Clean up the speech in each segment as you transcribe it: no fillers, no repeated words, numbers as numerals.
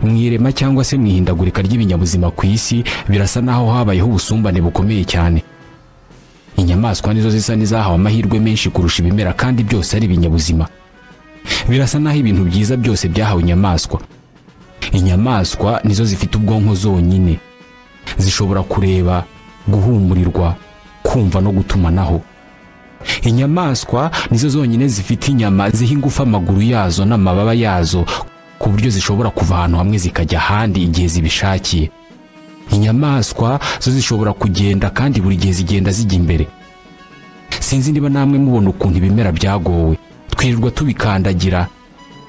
mwirema cyangwa se mwihindagurika ry'ibinyabuzima ku isi birasa naho habayeho ubusumbane bukomeye cyane. Inyamaswa nizo zisa n'izahawe amahirwe menshi kurusha ibimera kandi byose ari ibinyabuzima. Birasa naho ibintu byiza byose byahawe inyamaswa. Inyamaswa nizo zifite ubwonko zonyine, zishobora kureba, guhumurirwa, kumva no gutumanaho. Inyamaswa nizo zonyine zifite inyama ziha ingufu amaguru yazo n'amababa yazo ku buryo zishobora kuva ahantu hamwe zikajya ahandi igihe zibishakiye. Inyamaswa zo zishobora kugenda kandi buri gihe zigenda zijya imbere. Sinzi niba namwe mubona ukuntu ibimera byagowe, twirirwa tubikandagira,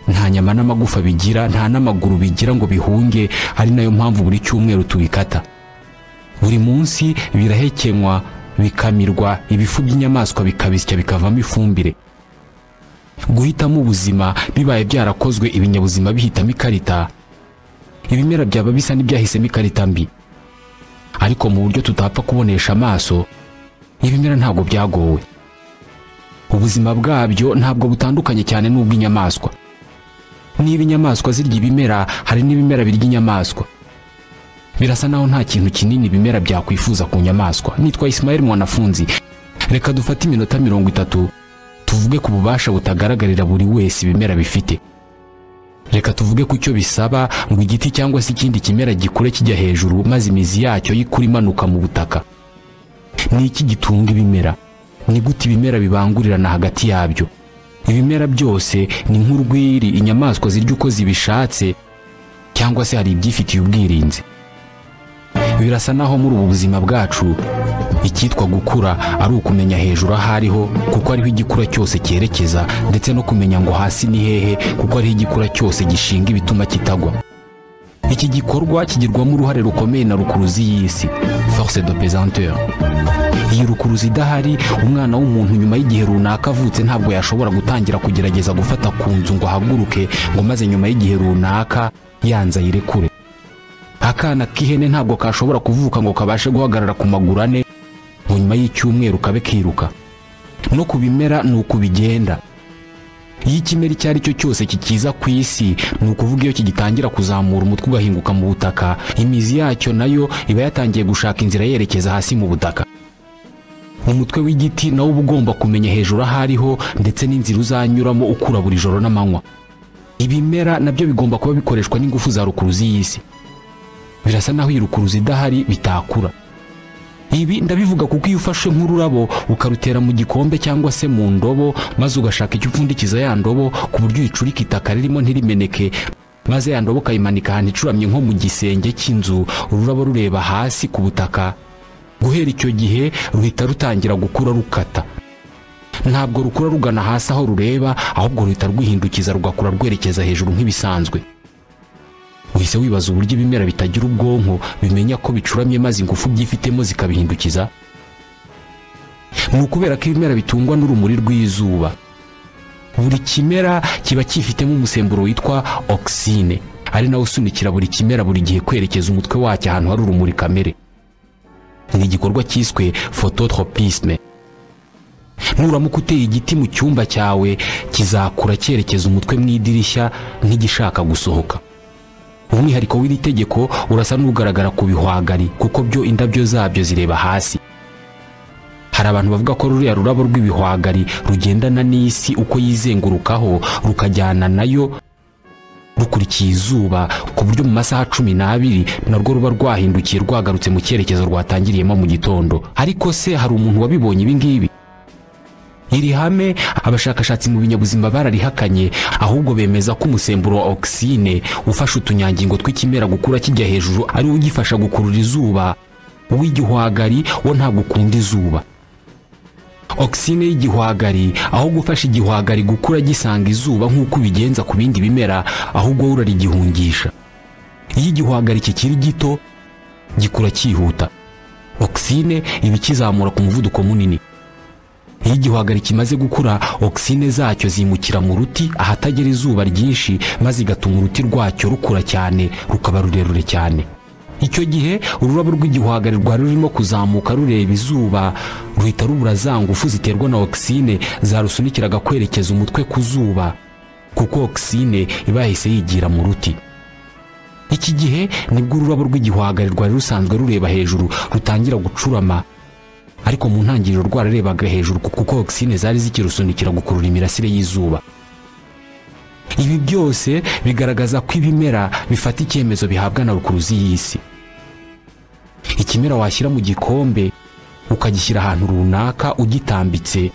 nta nyama n'amagufa bigira, nta n'amaguru bigira ngo bihunge, ari nayo mpamvu buri cyumweru tubikata. Buri munsi birahekenywa, bikamirwa, ibifu by'inyamaswa bikabisya bikavamo ifumbire. Guhitamo ubuzima bibaye byarakozwe ibinyabuzima bihitamo ikarita, ibimera byaba bisa n'ibyahisemo ikarita mbi. Ariko mu buryo tutapfa kubonesha amaso, ibimera ntabwo byagowe. Ubuzima bwabyo ntabwo butandukanye cyane n'ubw'inyamaswa. Niba inyamaswa zirya ibimera, hari n'ibimera birya inyamaswa. Birasa naho nta kintu kinini ibimera byakwifuza ku nyamaswa. Nitwa Ismael Mwanafunzi. Reka dufate iminota 30 tuvuge ku bubasha butagaragarira buri wese ibimera bifite. Reka tuvuge ku cyo bisaba ngo igiti cyangwa se ikindi kimera gikure kijya hejuru maze imizi yacyo yikura imanuka mu butaka. Ni iki gitunga ibimera? Ni gute ibimera bibangurirana hagati yabyo? Ibimera byose ni nk'urwiri inyamaswa zirya uko zibishatse, cyangwa se hari ibyifitiye ubwirinzi. Birasa naho muri ubu buzima bwacu icyitwa gukura ari ukumenya hejuru ahariho kuko ariho igikura cyose cyerekeza, ndetse no kumenya ngo hasi ni hehe kuko ariho igikura cyose gishinga ibituma kitagwa. Iki gikorwa kigirwamo uruhare rukomeye na rukuruzi y'isi, force de pesanteur. Iyi rukuruzi idahari, umwana w'umuntu nyuma y'igihe runaka avutse ntabwo yashobora gutangira kugerageza gufata ku nzu ngo ahaguruke, ngo maze nyuma y'igihe runaka yanza yirekure. Akana k'ihene ntabwo kashobora kuvuka ngo kabashe guhagarara ku maguru ane ngo nyuma y'icyumweru kabe kiruka. No ku bimera ni uko bigenda. Iyo ikimera icyo ari cyo cyose kikiza ku isi, ni ukuvuga iyo kigitangira kuzamura umutwe ugahinguka mu butaka, imizi yacyo nayo iba yatangiye gushaka inzira yerekeza hasi mu butaka. Umutwe w'igiti nawo uba ugomba kumenya hejuru ahariho ndetse n'inzira uzanyuramo ukura buri joro n'amanywa. Ibimera nabyo bigomba kuba bikoreshwa n'ingufu za rukuruzi y'isi. Birasa naho iyi rukuruzi idahari bitakura. Ibi ndabivuga kuko iyo ufashe nk'ururabo ukarutera mu gikombe cyangwa se mu ndobo, maze ugashaka icyo upfundikiza ya ndobo ku buryo uyicurika itaka ririmo ntirimeneke, maze ya ndobo ukayimanika ahantu icuramye nko mu gisenge cy'inzu, ururabo rureba hasi ku butaka, guhera icyo gihe ruhita rutangira gukura rukata. Ntabwo rukura rugana hasi aho rureba, ahubwo ruhita rwihindukiza rugakura rwerekeza hejuru nk'ibisanzwe. Uhise wibaza uburyo ibimera bitagira ubwonko bimenya ko bicuramye maze ingufu byifitemo zikabihindukiza? Ni ukubera ko ibimera bitungwa n'urumuri rw'izuba. Buri kimera kiba cyifitemo umusemburo witwa oxyne, ari nawo usunikira buri kimera buri gihe kwerekeza umutwe wacyo ahantu hari urumuri kamere. Ni igikorwa cyiswe phototropisme. Nuramuka uteye igiti mu cyumba cyawe, kizakura cyerekeza umutwe mu idirishya nk'igishaka gusohoka. Umwihariko w'iri tegeko urasa n'ugaragara ku bihwagari kuko byo indabyo zabyo zireba hasi. Hari abantu bavuga ko ruriya rurabo rw'ibihwagari rugendana n'isi uko yizengurukaho, rukajyana nayo rukurikiye izuba, ku buryo mu masaha 12 narwo ruba rwahindukiye rwagarutse mu cyerekezo rwatangiriyemo mu gitondo. Ariko se hari umuntu wabibonye ibi ngibi? Iri hame abashakashatsi mu binyabuzima bararihakanye, ahubwo bemeza ko umusemburo wa oxyne ufasha utunyangingo tw'ikimera gukura kijya hejuru ari ugifasha gukurura izuba. Uw'igihwagari wo ntabwo ukunda izuba. Oxyne y'igihwagari aho gufasha igihwagari gukura gisanga izuba nk'uko bigenza ku bindi bimera, ahubwo urarigihungisha. Iyo igihwagari kikiri gito gikura cyihuta, oxyne iba ikizamura ku muvuduko munini. Iyo igihwagari kimaze gukura, oxyne zacyo zimukira mu ruti ahatagera izuba ryinshi, maze igatuma uruti rwacyo rukura cyane rukaba rurerure cyane. Icyo gihe ururabo rw'igihwagari rwari rurimo kuzamuka rureba izuba, ruhita rubura za ngufu ziterwa na oxyne zarusunikiraga kwerekeza umutwe ku zuba, kuko oxyne iba yahise yigira mu ruti. Iki gihe nibwo ururabo rw'igihwagari rwari rusanzwe rureba hejuru rutangira gucurama, ariko mu ntangiriro rwararebaga hejuru kuko oxine zari zikirusunikira gukurura imirasire y'izuba. Ibi byose bigaragaza ko ibimera bifata icyemezo bihabwa na rukuruzi y'isi. Ikimera washyira mu gikombe ukagishyira ahantu runaka ugitambitse,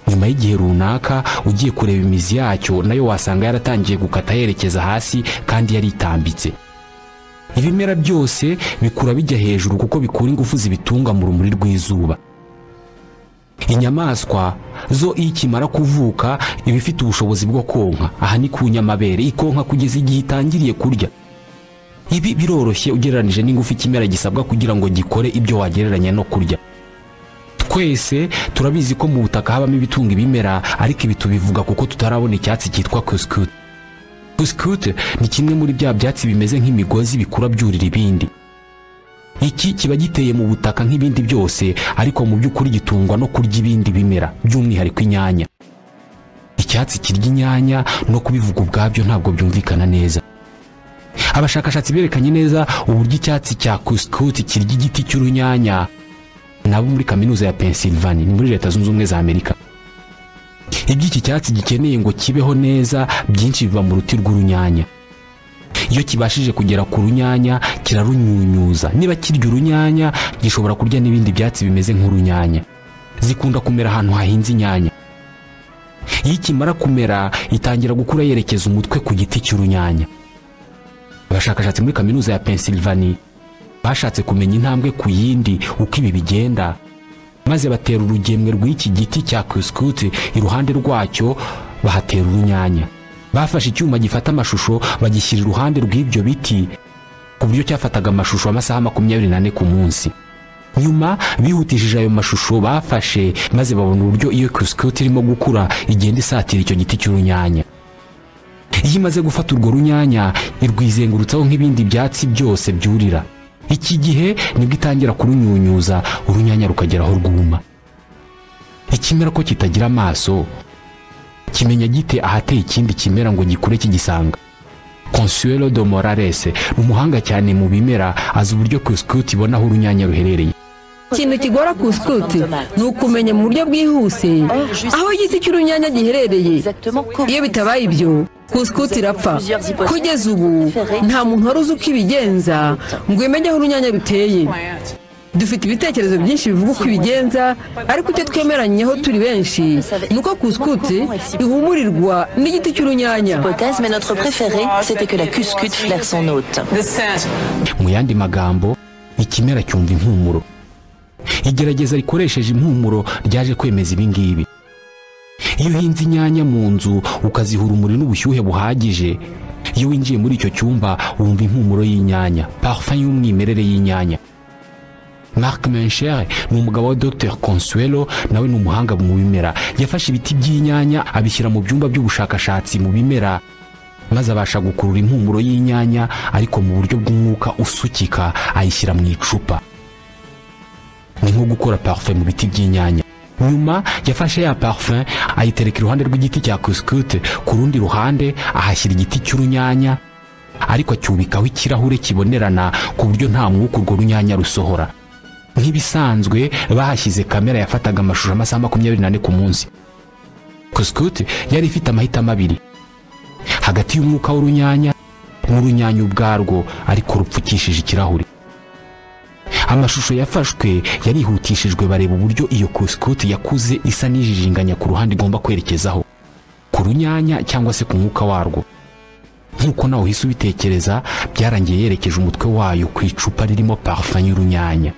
nyuma y'igihe runaka ugiye kureba imizi yacyo nayo wasanga yaratangiye gukata yerekeza hasi kandi yaritambitse. Ibimera byose bikura bijya hejuru kuko bikura ingufu zibitunga mu rumuri rw'izuba. Inyamaswa zo iyo ikimara kuvuka iba ifite ubushobozi bwo konka, aha ni ku nyamabere, ikonka kugeza igihe itangiriye kurya. Ibi biroroshye ugereranije n'ingufu ikimera gisabwa kugira ngo gikore ibyo wagereranya no kurya. Twese turabizi ko mu butaka habamo ibitunga ibimera, ariko ibi tubivuga kuko tutarabona icyatsi cyitwa couscous. Couscous ni kimwe muri bya byatsi bimeze nk'imigozi bikura byurira ibindi. Iki kiba giteye mu butaka nk'ibindi byose, ariko mu by'ukuri gitungwa no kurya ibindi bimera, by'umwihariko inyanya. Icyatsi kirya inyanya no kubivuga ubwabyo ntabwo byumvikana neza. Abashakashatsi berekanye neza uburyo icyatsi cya couscous kirya igiti cy'urunyanya, nabo muri kaminuza ya Pennsylvania, ni muri Leta Zunze Ubumwe za Amerika. Ibyo iki cyatsi gikeneye ngo kibeho neza byinshi biva mu ruti rw'urunyanya. Iyo kibashije kugera ku runyanya kirarunyunyuza. Niba kirya urunyanya gishobora kurya n'ibindi byatsi bimeze nk'urunyanya. Zikunda kumera ahantu hahinze inyanya. Iyo kimara kumera itangira gukura yerekeza umutwe ku giti cy'urunyanya. Abashakashatsi muri kaminuza ya Pennsylvania bashatse kumenya intambwe ku yindi uko ibi bigenda, maze batera urugemwe rw'iki giti cya couscous, iruhande rwacyo bahatera urunyanya. Bafashe icyuma gifata amashusho bagishyira iruhande rw'ibyo biti ku buryo cyafataga amashusho amasaha 24 ku munsi. Nyuma bihutishije ayo mashusho bafashe, maze babona uburyo iyo couscous irimo gukura igenda isatira icyo giti cy'urunyanya. Iyo imaze gufata urwo runyanya irwizengurutsaho nk'ibindi byatsi byose byurira. Iki gihe nibwo itangira kurunyunyuza, urunyanya rukageraho rwuma. Ikimera ko kitagira amaso kimenya gite ahateye ikindi kimera ngo gikure kigisanga? Consuelo de Morales, umuhanga cyane mu bimera, azi uburyo couscous ibona aho urunyanya ruherereye. Ikintu kigora couscous ni ukumenya mu buryo bwihuse aho igiti cy'urunyanya giherereye. Iyo bitabaye ibyo couscous irapfa. Kugeza ubu nta muntu wari uzi uko ibigenza ngo imenye aho urunyanya ruteye. Dufite ibitekerezo byinshi bivuga uko ibigenza, ariko icyo twemeranyeho turi benshi ni uko couscous ihumurirwa n'igiti cy'urunyanya. Mais notre préféré, c'était que la couscous flaire son hôte. Mu yandi magambo, ikimera cyumva impumuro. Igerageza rikoresheje impumuro ryaje kwemeza ibi ngibi. Iyo uhinze inyanya mu nzu ukaziha urumuri n'ubushyuhe buhagije, iyo winjiye muri icyo cyumba wumva impumuro y'inyanya, parfum y'umwimerere y'inyanya. Mark Mencher ni umugabo wa Dr Consuelo, nawe ni umuhanga mu bimera. Yafashe ibiti by'inyanya abishyira mu byumba by'ubushakashatsi mu bimera, maze abasha gukurura impumuro y'inyanya ariko mu buryo bw'umwuka usukika, ayishyira mu icupa. Ni nko gukora parfum mu biti by'inyanya. Nyuma yafashe ya parfum ayitereka iruhande rw'igiti cya couscous, ku rundi ruhande ahashyira igiti cy'urunyanya, ariko acyubikaho ikirahure kibonerana ku buryo nta mwuka urwo runyanya rusohora. Nk'ibisanzwe bahashyize kamera yafataga amashusho amasaha 24 ku munsi. Couscous yari ifite amahitamo abiri hagati y'umwuka w'urunyanya n'urunyanya ubwarwo, ariko rupfukishije ikirahure. Amashusho yafashwe yarihutishijwe bareba uburyo iyo couscous yakuze isa n'ijijinganya ku ruhande igomba kwerekezaho, ku runyanya cyangwa se ku mwuka warwo. Nk'uko nawe uhise ubitekereza, byarangiye yerekeje umutwe wayo ku icupa ririmo parfum y'urunyanya.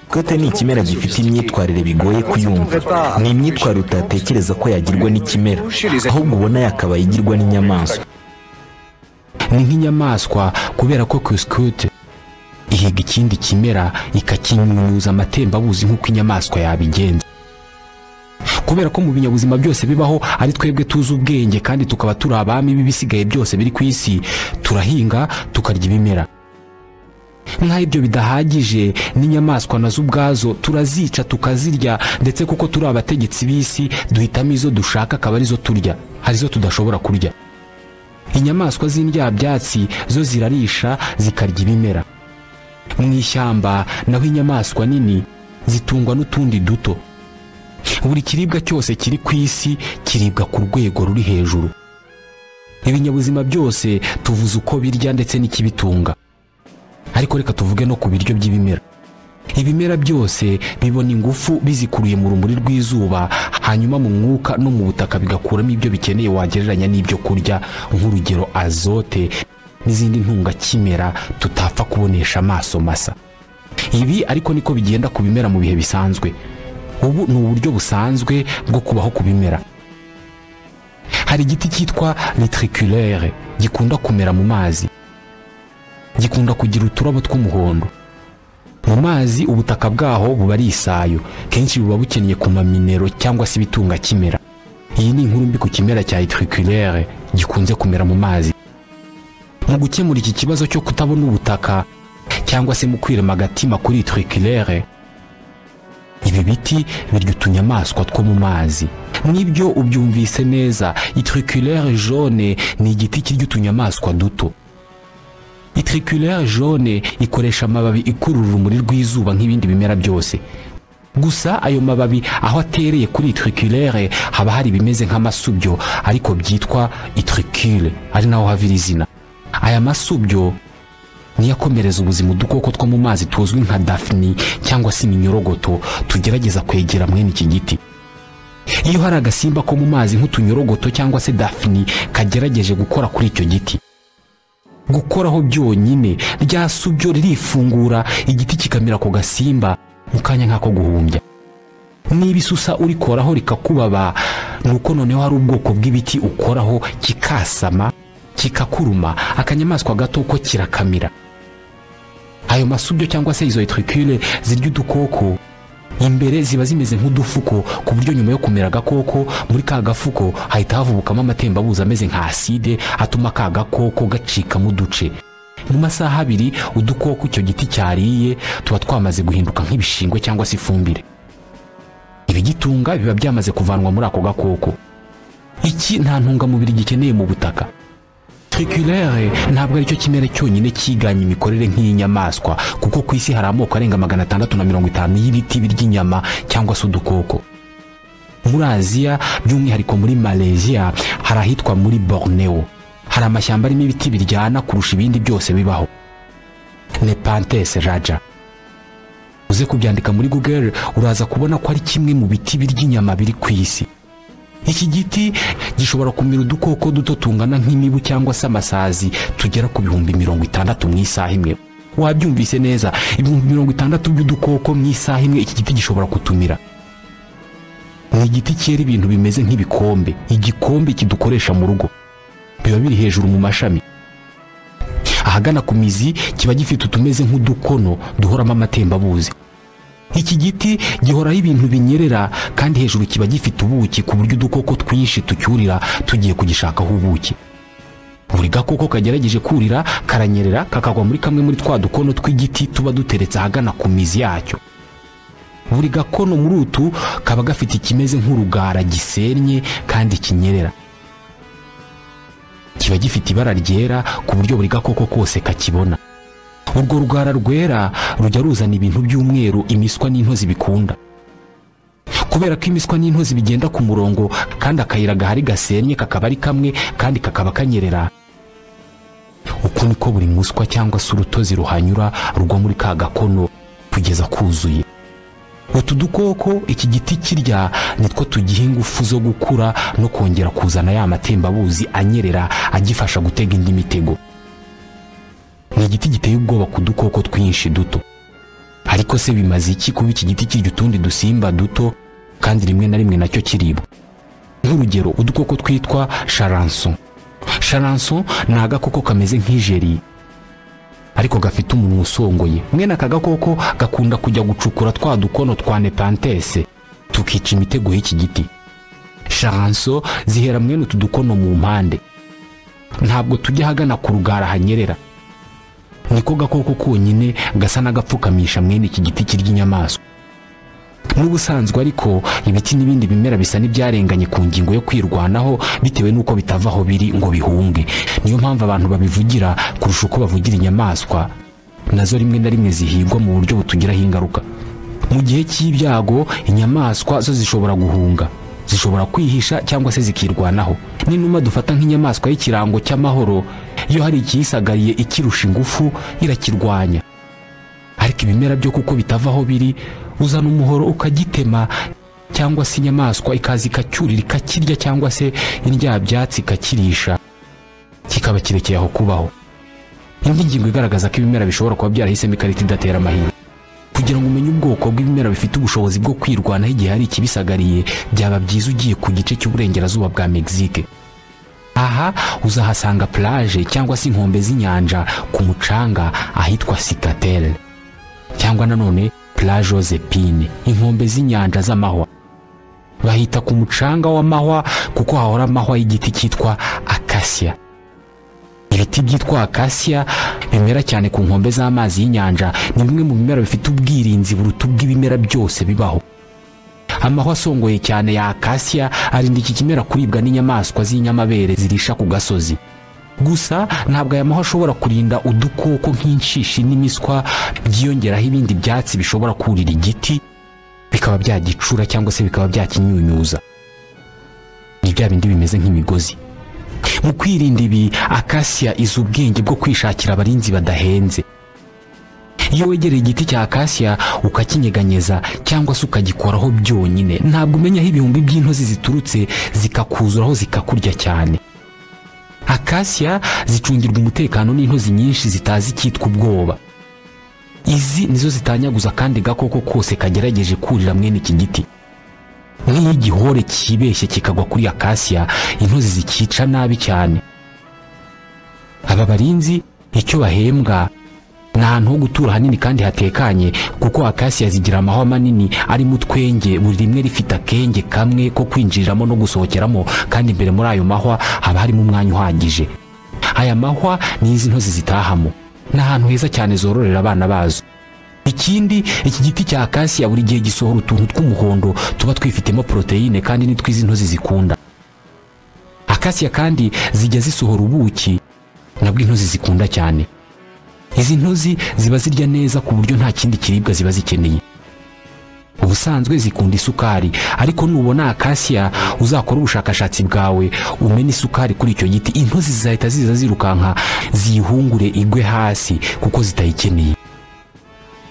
Couscous ni ikimera gifite imyitwarire bigoye kuyumva. Ni imyitwarire utatekereza ko yagirwa n'ikimera, ahubwo ubona yakabaye igirwa n'inyamaswa. Ni nk'inyamaswa kubera ko couscous ihiga ikindi kimera ikakinyunyuza amatembabuzi nk'uko inyamaswa yabigenza. Kubera ko mu binyabuzima byose bibaho ari twebwe tuzi ubwenge kandi tukaba turi abami b'ibisigaye byose biri ku isi, turahinga tukarya ibimera. Nka ibyo bidahagije, n'inyamaswa nazo ubwazo turazica tukazirya, ndetse kuko turi abategetsi b'isi duhitamo izo dushaka akaba arizo turya, hari izo tudashobora kurya. inyamaswa z'indyabyatsi zo zirarisha zikarya ibimera. Mu ishyamba naho inyamaswa nini zitungwa n'utundi duto. Buri kiribwa cyose kiri ku isi kiribwa ku rwego ruri hejuru. Ibinyabuzima byose tuvuze uko birya ndetse n'ikibitunga, ariko reka tuvuge no ku biryo by'ibimera. Ibimera byose bibona ingufu bizikuruye mu rumuri rw'izuba, hanyuma mu mwuka no mu butaka bigakuramo ibyo bikeneye wagereranya n'ibyo kurya, nk'urugero azote n'izindi ntungakimera tutapfa kubonesha amaso masa. Ibi ariko niko bigenda ku bimera mu bihe bisanzwe. Ubu ni uburyo busanzwe bwo kubaho ku bimera. Hari igiti cyitwa litriculaire gikunda kumera mu mazi. Gikunda kugira uturabo tw'umuhondo. Mu mazi ubutaka bwaho buba ari isayo, kenshi buba bukeneye ku maminero cyangwa se ibitunga kimera. Iyi ni inkuru mbi ku kimera cya litriculaire gikunze kumera mu mazi. Mu gukemura iki kibazo cyo kutabona ubutaka cyangwa se mu kwirema agatima kuri litriculaire, ibi biti birya utunyamaswa two mu mazi. Nibyo ubyumvise neza, litriculaire jaune ni igiti kirya utunyamaswa duto. Litriculaire jaune ikoresha amababi ikurura urumuri rw'izuba nk'ibindi bimera byose. Gusa ayo mababi aho atereye kuri litriculaire haba hari bimeze nk'amasubyo ariko byitwa litricule, ari naho havira izina. Aya masubyo niyo akomereza ubuzima udukoko two mu mazi tuzwi nka daphne cyangwa se iminyorogoto tugerageza kwegera mwene iki giti. Iyo hari agasimba ko mu mazi nk'utunyorogoto cyangwa se daphne kagerageje gukora kuri icyo giti, gukoraho byonyine rya subyo ririfungura, igiti kikamira ku gasimba mu kanya nk'ako guhumbya. Niba isusa urikoraho rikakubaba, nuko noneho hari ubwoko bw'ibiti ukoraho kikasama kikakuruma, akanyamaswa gato ko kirakamira. Ayo masubyo cyangwa se izo litricule zirya udukoko imbere ziba zimeze nk'udufuko, ku buryo nyuma yo kumera agakoko muri ka gafuko hahita havubukamo amatembabuzi ameze nka aside atuma ka gakoko gacikamo uduce. Mu masaha abiri udukoko icyo giti cyariye tuba twamaze guhinduka nk'ibishingwe cyangwa se ifumbire. Ibigitunga biba byamaze kuvanwa muri ako gakoko. Iki nta ntungamubiri gikeneye mu butaka. Litriculaire ntabwo aricyo kimera cyonyine kiganye imikorere nk'iy'inyamaswa, kuko ku isi hari amoko arenga 650 y'ibiti birya inyama cyangwa se udukoko. Muri Aziya by'umwihariko muri Malaysia hari ahitwa muri Borneo, hari amashyamba arimo ibiti biryana kurusha ibindi byose bibaho. Nepenthes raja, uze kubyandika muri Google uraza kubona ko ari kimwe mu biti birya inyama biri ku isi. Iki giti gishobora kumira udukoko duto tungana nk'imibu cyangwa se amasazi tugera ku 60,000 mu isaha imwe. Wabyumvise neza, 60,000 by'udukoko mu isaha imwe iki giti gishobora kutumira. Ni igiti cyera ibintu bimeze nk'ibikombe, igikombe kidukoresha mu rugo. Biba biri hejuru mu mashami. Ahagana ku mizi kiba gifite utumeze nk'udukono duhoramo amatembabuzi. Iki giti gihoraho ibintu binyerera kandi hejuru kiba gifite ubuki, ku buryo udukoko twinshi tucyurira tugiye kugishakaho ubuki. Buri gakoko kagerageje kurira karanyerera kakagwa muri kamwe muri twa dukono tw'igiti tuba duteretse ahagana ku mizi yacyo. Buri gakono muri utu kaba gafite ikimeze nk'urugara gisennye kandi kinyerera. Kiba gifite ibara ryera ku buryo buri gakoko kose kakibona. Urwo rugara rwera rujya ruzana ibintu by'umweru imiswa n'intozi bikunda. Kubera ko imiswa n'intozi bigenda ku murongo kandi akayira gahari gasenye kakaba ari kamwe kandi kakaba kanyerera, uko niko buri muswa cyangwa se urutozi ruhanyura rugwa muri ka gakono kugeza kuzuye. Utu dukoko iki giti kirya nitwo tugiha ingufu zo gukura no kongera kuzana ya matembabuzi anyerera agifasha gutega indi mitego. Ni igiti giteye ubwoba ku dukoko twinshi duto. Ariko se bimaze iki kuba iki giti kirya utundi dusimba duto kandi rimwe na rimwe nacyo kiribwa? Nk'urugero udukoko twitwa charançon. Charançon ni agakoko kameze nk'ijeri ariko gafite umunwa usongoye. Mwene aka gakoko gakunda kujya gucukura twa dukono twa Nepenthes tukica imitego y'iki giti. Charançon zihera mwene utu dukono mu mpande, ntabwo tujya hagana ku rugara hanyerera. Niko gakoko konyine gasa n'agapfukamisha mwene iki giti kirya inyamaswa. n'ubusanzwe ariko ibiti n'ibindi bimera bisa n'ibyarenganye ku ngingo yo kwirwanaho bitewe n'uko bitava aho biri ngo bihunge. Niyo mpamvu abantu babivugira kurusha uko bavugira inyamaswa nazo rimwe na rimwe zihigwa mu buryo butugiraho ingaruka. Mu gihe cy'ibyago inyamaswa zo zishobora guhunga, zishobora kwihisha cyangwa se zikirwanaho. N'inuma dufata nk'inyamaswa y'ikirango cy'amahoro, iyo hari ikiyisagariye ikirusha ingufu irakirwanya. Ariko ibimera byo kuko bitava aho biri, uzana umuhoro ukagitema, cyangwa se inyamaswa ikaza ikacyurira ikakirya, cyangwa se indyabyatsi ikakirisha kikaba kirekeye aho kubaho. Indi ngingo igaragaza ko ibimera bishobora kuba byarahisemo ikarita idatera amahirwe. Kugira ngo umenye ubwoko bw'ibimera bifite ubushobozi bwo kwirwanaho igihe hari ikibisagariye, byaba byiza ugiye ku gice cy'uburengerazuba bwa Mexique. Aha uzahasanga plage cyangwa se inkombe z'inyanja ku mucanga ahitwa Cicatel, cyangwa nanone plage aux épines, inkombe z'inyanja z'amahwa. Bahita ku mucanga w'amahwa kuko hahora amahwa y'igiti cyitwa acacia. Ibiti byitwa acacia bimera cyane ku nkombe z'amazi y'inyanja, ni bimwe mu bimera bifite ubwirinzi buruta ubw'ibimera byose bibaho. Amahwa asongoye cyane ya acacia arinda iki kimera kuribwa n'inyamaswa z'inyamabere zirisha ku gasozi. Gusa ntabwo aya mahwa ashobora kurinda udukoko nk'inshishi n'imiswa byiyongeraho ibindi byatsi bishobora kurira igiti bikaba byagicura cyangwa se bikaba byakinyunyuza. Ni bya bindi bimeze nk'imigozi. Mu kwirinda ibi, acacia izi ubwenge bwo kwishakira abarinzi badahenze. Iyo wegereye igiti cya acacia ukakinyeganyeza cyangwa se ukagikoraho byonyine, ntabwo umenya aho ibihumbi by'intozi ziturutse zikakuzuraho zikakurya cyane. Acacia zicungirwa umutekano n'intozi nyinshi zitazi icyitwa ubwoba. Izi nizo zitanyaguza kandi gakoko kose kagerageje kurira mwene iki giti. Nk'iyo igihore kibeshye kikagwa kuri acacia, intozi zikica nabi cyane. Aba barinzi icyo bahembwa ni ahantu ho gutura hanini kandi hatekanye, kuko acacia zigira amahwa manini arimo utwenge, buri rimwe rifite akenge kamwe ko kwinjiriramo no gusohokeramo, kandi imbere muri ayo mahwa haba harimo umwanya uhagije. Aya mahwa ni izi ntozi zitahamo. Ni ahantu heza cyane zororera abana bazo. Ikindi, iki giti cya acacia buri gihe gisohora utuntu tw'umuhondo tuba twifitemo proteine kandi ni twizi ntozi zikunda. Acacia kandi zijya zisohora ubuki nabwo intozi zikunda cyane. Izi ntozi ziba zirya neza ku buryo nta kindi kiribwa ziba zikeneye. Ubusanzwe zikunda isukari, ariko nubona acacia uzakora ubushakashatsi bwawe umena isukari kuri icyo giti, intozi zizahita ziza zirukanka ziyihungure igwe hasi kuko zitayikeneye.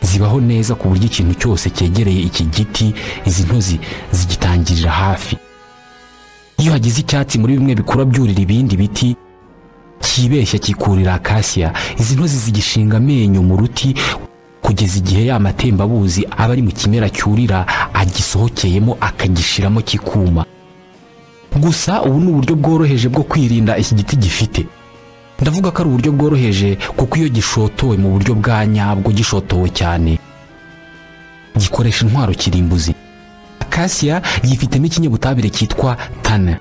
Zibaho neza ku buryo ikintu cyose cyegereye iki giti izi ntozi zigitangirira hafi. Iyo hagize icyatsi muri bimwe bikura byurira ibindi biti kibeshya kikurira acacia, izi ntozi zigishinga amenyo mu ruti kugeza igihe ya matembabuzi aba ari mu kimera cyurira agisohokeyemo akagishiramo kikuma. Gusa ubu ni uburyo bworoheje bwo kwirinda iki giti gifite. Ndavuga ko ari uburyo bworoheje kuko iyo gishotowe mu buryo bwa nyabwo, gishotowe cyane, gikoresha intwaro kirimbuzi. Acacia yifitemo ikinyabutabire cyitwa tannin.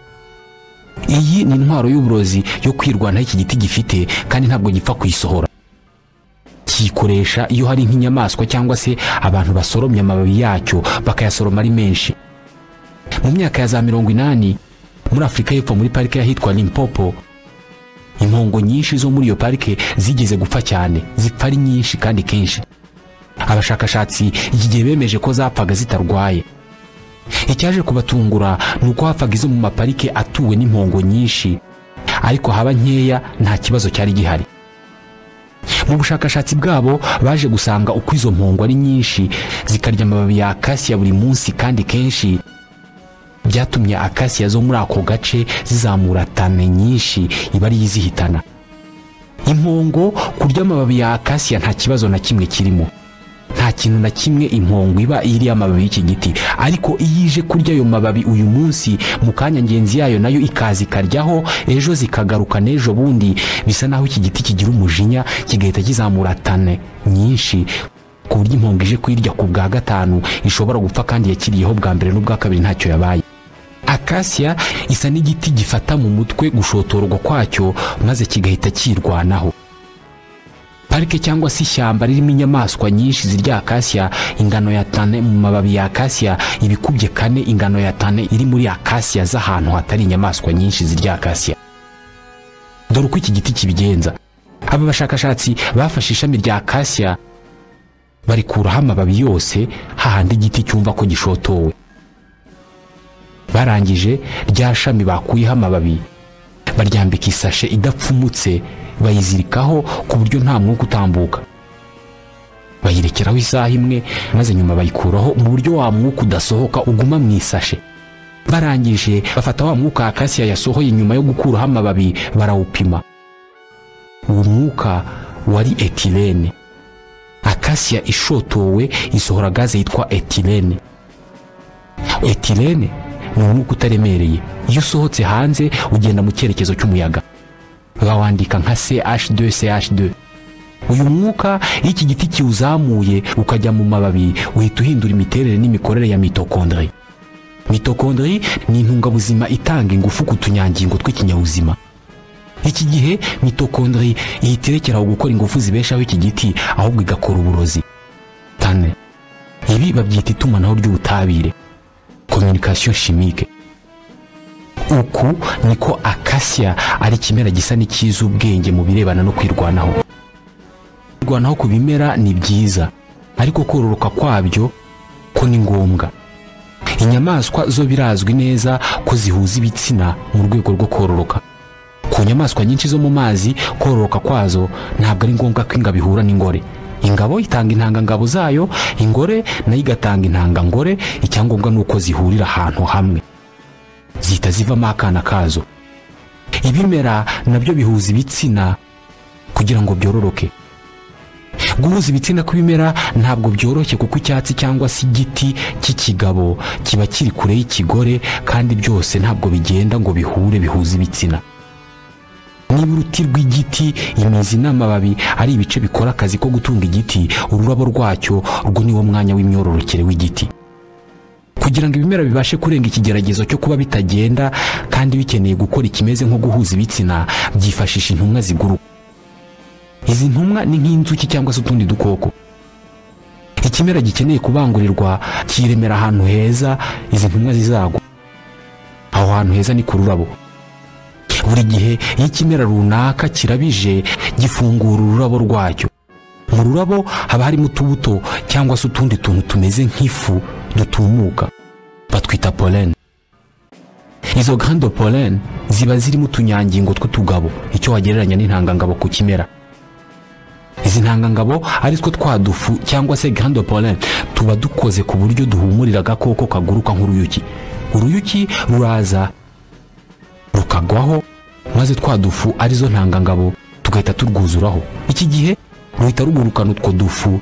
Iyi ni intwaro y'uburozi yo kwirwanaho iki giti gifite, kandi ntabwo gipfa kuyisohora. Kiyikoresha iyo hari nk'inyamaswa cyangwa se abantu basoromye amababi yacyo bakayasoroma ari menshi. Mu myaka ya za 80 muri Afurika y'Epfo muri parike yahitwa Limpopo, impongo nyinshi zo muri iyo parike zigeze gupfa cyane, zipfa ari nyinshi kandi kenshi. Abashakashatsi iki gihe bemeje ko zapfaga zitarwaye. Icyaje kubatungura ni uko hapfaga izo mu maparike atuwe n'impongo nyinshi, ariko haba nkeya nta kibazo cyari gihari. Mu bushakashatsi bwabo baje gusanga uko izo mpongo ari nyinshi zikarya amababi ya acacia buri munsi kandi kenshi, byatumye acacia zo muri ako gace zizamura tane nyinshi iba ari izihitana. Impongo kurya amababi ya acacia nta kibazo na kimwe kirimo. Nta kintu na kimwe impongo iba iri amababi y'iki giti, ariko iyo ije kurya ayo mababi uyu munsi, mu kanya ngenzi yayo nayo ikaza ikaryaho, ejo zikagaruka n'ejo bundi, bisa naho iki giti kigira umujinya kigahita kizamura tane nyinshi ku buryo impongo ije kwirya ku bwa gatanu ishobora gupfa kandi yakiriyeho bwa mbere n'ubwa kabiri ntacyo yabaye. Acacia isa n'igiti gifata mu mutwe gushotorwa kwacyo maze kigahita kirwanaho. parike cyangwa se ishyamba ririmo inyamaswa nyinshi zirya akasiya ingano ya tane mu mababi ya akasiya ibikubye 4 ingano ya tane iri muri akasiya z'ahantu hatari inyamaswa nyinshi zirya akasiya. Dore uko iki giti kibigenza. Aba bashakashatsi bafashe ishami rya akasiya barikuraho amababi yose hahandi igiti cyumva ko gishotowe. Barangije rya shami bakuyeho amababi baryambika isashe idapfumutse bayizirikaho ku buryo nta mwuka utambuka. Bayirekeraho isaha imwe maze nyuma bayikuraho mu buryo wa mwuka udasohoka uguma mu isashe. Barangije bafata wa mwuka akasiya yasohoye nyuma yo gukuraho amababi barawupima. Uwo mwuka wari etilene. Akasiya ishotowe isohora gaze yitwa etilene. Etilene ni umwuka utaremereye. Iyo usohotse hanze ugenda mu cyerekezo cy'umuyaga. Bawandika nka CH2. Uyu mwuka iki giti kiwuzamuye ukajya mu mababi uhita uhindura imiterere n'imikorere ya mitokondri. Mitokondri ni intungabuzima itanga ingufu ku tunyangingo tw'ikinyabuzima. Iki gihe mitokondri ihitirekeraho gukora ingufu zibeshaho iki giti ahubwo igakora uburozi. Tane. Ibi babyita itumanaho ry'ubutabire. Communication chimique. Uku niko akasiya ari kimera gisa n'ikiza ubwenge mu birebana no kwirwanaho. Kwirwanaho ku bimera ni byiza, ariko kororoka kwabyo ko ni ngombwa. Inyamaswa zo birazwi neza ko zihuza ibitsina mu rwego rwo kororoka. Ku nyamaswa nyinshi zo mu mazi kororoka kwazo ntabwo ari ngombwa ko ingabo ihura n'ingore. Ingabo itanga intangangabo zayo, ingore nayo igatanga intangangore. Icyangombwa nuko zihurira ahantu hamwe zihita zivamo akana kazo. Ibimera nabyo bihuza ibitsina kugira ngo byororoke. Guhuza ibitsina kw'ibimera ntabwo byoroshye kuko icyatsi cyangwa se igiti cy'ikigabo kiba kiri kure y'ikigore, kandi byose ntabwo bigenda ngo bihure bihuza ibitsina. Niba uruti rw'igiti, imizi n'amababi ari ibice bikora akazi ko gutunga igiti, ururabo rwacyo rwo niwo mwanya w'imyororokere w'igiti. Kugira ngo ibimera bibashe kurenga ikigeragezo cyo kuba bitagenda kandi bikeneye gukora ikimeze nko guhuza ibitsina, byifashisha intumwa ziguruka. Izi ntumwa ni nk'inzuki cyangwa se utundi dukoko. Ikimera gikeneye kubangurirwa kiremera ahantu heza izi ntumwa zizagwa. Aho hantu heza ni ku rurabo. Buri gihe iyo ikimera runaka kirabije gifungura ururabo rwacyo. Mu rurabo haba harimo utubuto cyangwa se utundi tuntu tumeze nk'ifu dutumuka, batwita pollen. Izo grande pollen ziba zirimo utunyangingo tw'utugabo, icyo wagereranya n'intangangabo ku kimera. Izi ntangangabo ari two twadufu cyangwa se grande pollen tuba dukoze ku buryo duhumurira agakoko kaguruka nk'uruyuki. Uruyuki ruraza rukagwaho maze twadufu arizo ntangangabo tugahita turwuzuraho. Iki gihe ruhita rugurukana utwo dufu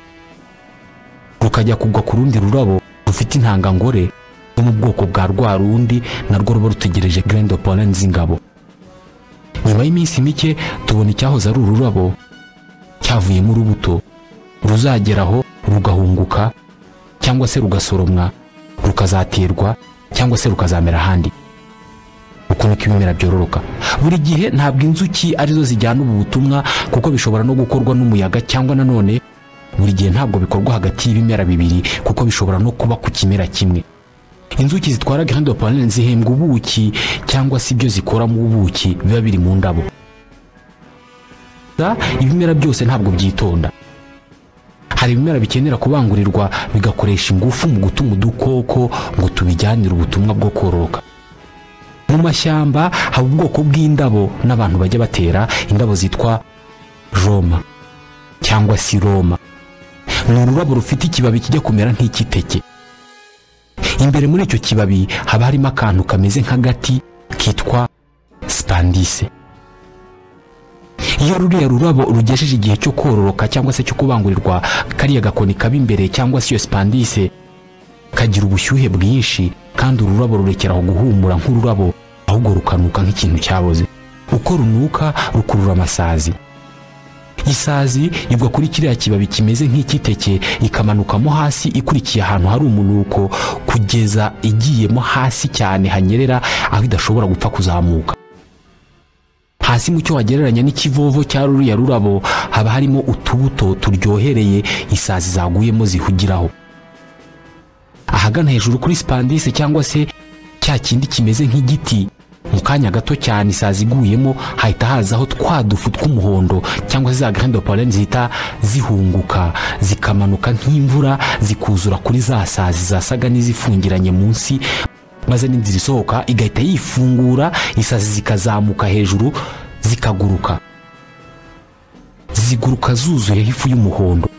rukajya kugwa ku rundi rurabo rufite intangangore zo mu bwoko bwa rwa rundi narwo ruba rutegereje grande pollen z'ingabo. Nyuma y'iminsi mike tubona icyahoze ari ururabo cyavuyemo urubuto ruzageraho rugahunguka cyangwa se rugasoromwa rukazaterwa cyangwa se rukazamera ahandi. Uko niko ibimera byororoka. Buri gihe ntabwo inzuki arizo zijyana ubu butumwa kuko bishobora no gukorwa n'umuyaga, cyangwa nanone buri gihe ntabwo bikorwa hagati y'ibimera bibiri kuko bishobora no kuba ku kimera kimwe. Inzuki zitwara grande pollen zihembwa ubuki cyangwa se ibyo zikoramo ubuki biba biri mu ndabo. Ibimera byose ntabwo byitonda. Hari ibimera bikenera kubangurirwa bigakoresha ingufu mu gutuma udukoko ngo tubijyanire ubutumwa bwo kororoka. Mu mashyamba haba ubwoko bw'indabo n'abantu bajya batera indabo zitwa roma cyangwa se roma. Ni ururabo rufite ikibabi kijya kumera nk'ikiteke. Imbere muri icyo kibabi haba harimo akantu kameze nk'agati kitwa spandise. Iyo ruriya rurabo rugejeje igihe cyo kororoka cyangwa se cyo kubangurirwa, kariya gakoni kaba imbere cyangwa se iyo spandise kagira ubushyuhe bwinshi, kandi ururabo rurekeraho guhumura nk'ururabo ahubwo rukanuka nk'ikintu cyaboze. Uko runuka rukurura amasazi. Isazi igwa kuri kiriya kibabi kimeze nk'ikiteke ikamanukamo hasi ikurikiye ahantu hari umunuko kugeza igiyemo hasi cyane hanyerera aho idashobora gupfa kuzamuka. Hasi mu cyo wagereranya n'ikivovo cya ruriya rurabo haba harimo utubuto turyohereye isazi zaguyemo zihugiraho. Ahagana hejuru kuri spandis cyangwa se cya kindi kimeze nk'igiti, mu kanya gato cyane isazi iguyemo hahita hazaho twa dufu tw'umuhondo cyangwa se za graines de pollen zihita zihunguka zikamanuka nk'imvura zikuzura kuri za sazi zasaga n'izifungiranye munsi, maze n'inzira isohoka igahita yifungura, isazi zikazamuka hejuru zikaguruka, ziguruka zuzuyeho ifu y'umuhondo.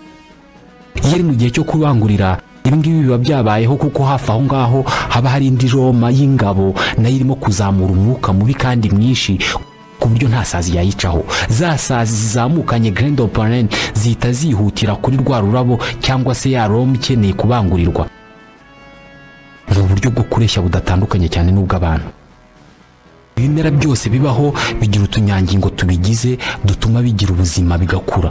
Iyo ari mu gihe cyo kubangurira, ibi ngibi biba byabayeho kuko hafi aho ngaho haba hari indi Roma y'ingabo nayo irimo kuzamura umwuka mubi kandi mwinshi ku buryo nta sazi yayicaho. Za sazi zizamukanye graines de pollen zihita zihutira kuri rwa rurabo cyangwa se ya Roma ikeneye kubangurirwa. Ni uburyo bwo kureshya budatandukanye cyane n'ubw'abantu. Ibimera byose bibaho bigira utunyangingo tubigize dutuma bigira ubuzima bigakura.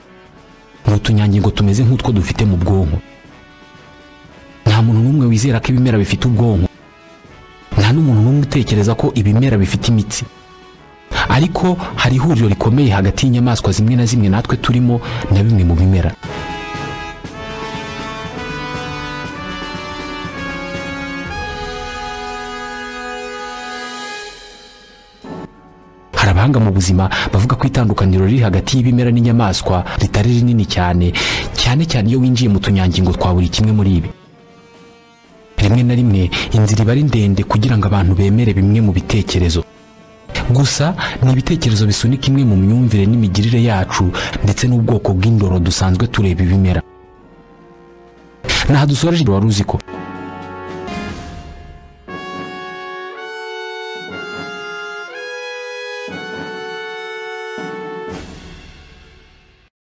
Ni utunyangingo tumeze nk'utwo dufite mu bwonko. Nta muntu n'umwe wizera ko ibimera bifite ubwonko, nta n'umuntu n'umwe utekereza ko ibimera bifite imitsi. Ariko hari ihuriro rikomeye hagati y'inyamaswa zimwe na zimwe natwe turimo na bimwe mu bimera. Hari abahanga mu buzima bavuga ko itandukaniro riri hagati y'ibimera n'inyamaswa ritari rinini cyane cyane iyo winjiye mu tunyangingo twa buri kimwe muri ibi. Rimwe na rimwe inzira iba ari ndende kugira ngo abantu bemere bimwe mu bitekerezo. Gusa ni ibitekerezo bisunika imwe mu myumvire n'imigirire yacu ndetse n'ubwoko bw'indoro dusanzwe tureba ibimera. Naha dusoreje wari uzi ko